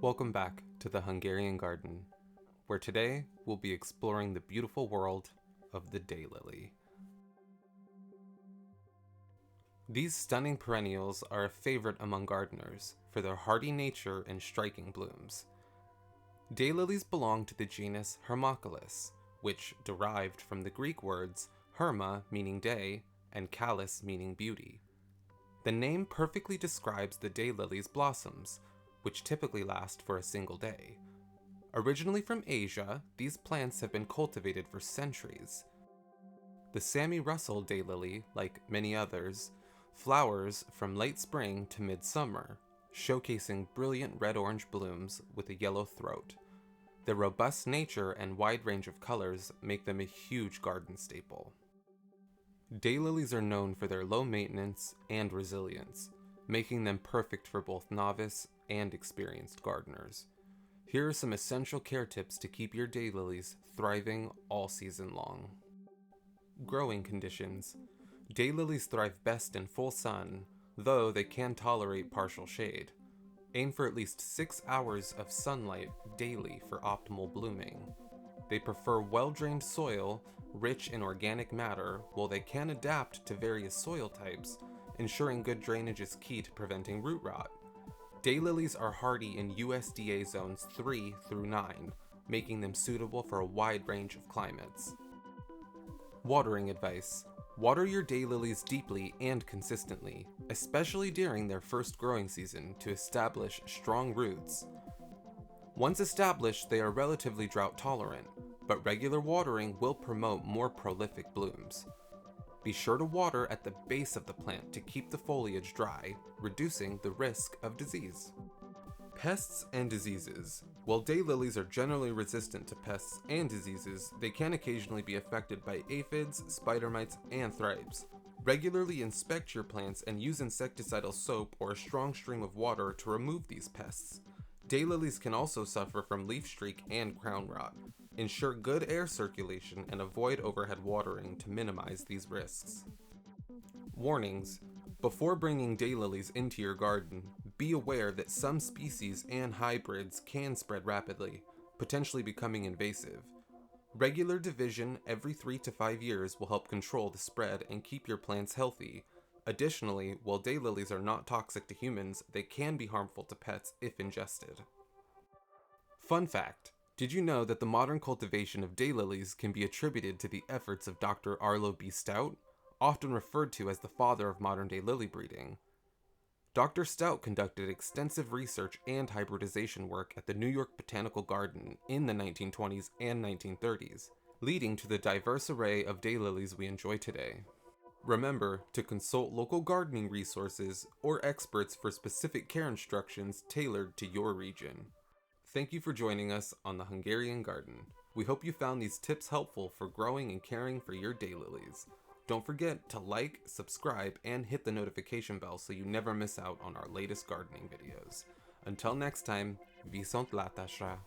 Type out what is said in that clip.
Welcome back to the Hungarian Garden, where today we'll be exploring the beautiful world of the daylily. These stunning perennials are a favorite among gardeners for their hardy nature and striking blooms. Daylilies belong to the genus Hemerocallis, which derived from the Greek words herma meaning day and callis meaning beauty. The name perfectly describes the daylily's blossoms, which typically last for a single day. Originally from Asia, these plants have been cultivated for centuries. The Sammy Russell daylily, like many others, flowers from late spring to midsummer, showcasing brilliant red-orange blooms with a yellow throat. Their robust nature and wide range of colors make them a huge garden staple. Daylilies are known for their low maintenance and resilience, making them perfect for both novice and experienced gardeners. Here are some essential care tips to keep your daylilies thriving all season long. Growing conditions. Daylilies thrive best in full sun, though they can tolerate partial shade. Aim for at least 6 hours of sunlight daily for optimal blooming. They prefer well-drained soil, rich in organic matter, while they can adapt to various soil types. Ensuring good drainage is key to preventing root rot. Daylilies are hardy in USDA zones 3 through 9, making them suitable for a wide range of climates. Watering advice. Water your daylilies deeply and consistently, especially during their first growing season to establish strong roots. Once established, they are relatively drought tolerant, but regular watering will promote more prolific blooms. Be sure to water at the base of the plant to keep the foliage dry, reducing the risk of disease. Pests and diseases. While daylilies are generally resistant to pests and diseases, they can occasionally be affected by aphids, spider mites, and thrips. Regularly inspect your plants and use insecticidal soap or a strong stream of water to remove these pests. Daylilies can also suffer from leaf streak and crown rot. Ensure good air circulation and avoid overhead watering to minimize these risks. Warnings. Before bringing daylilies into your garden, be aware that some species and hybrids can spread rapidly, potentially becoming invasive. Regular division every 3 to 5 years will help control the spread and keep your plants healthy. Additionally, while daylilies are not toxic to humans, they can be harmful to pets if ingested. Fun fact. Did you know that the modern cultivation of daylilies can be attributed to the efforts of Dr. Arlo B. Stout, often referred to as the father of modern-day lily breeding? Dr. Stout conducted extensive research and hybridization work at the New York Botanical Garden in the 1920s and 1930s, leading to the diverse array of daylilies we enjoy today. Remember to consult local gardening resources or experts for specific care instructions tailored to your region. Thank you for joining us on the Hungarian Garden. We hope you found these tips helpful for growing and caring for your daylilies. Don't forget to like, subscribe, and hit the notification bell so you never miss out on our latest gardening videos. Until next time, viszontlátásra!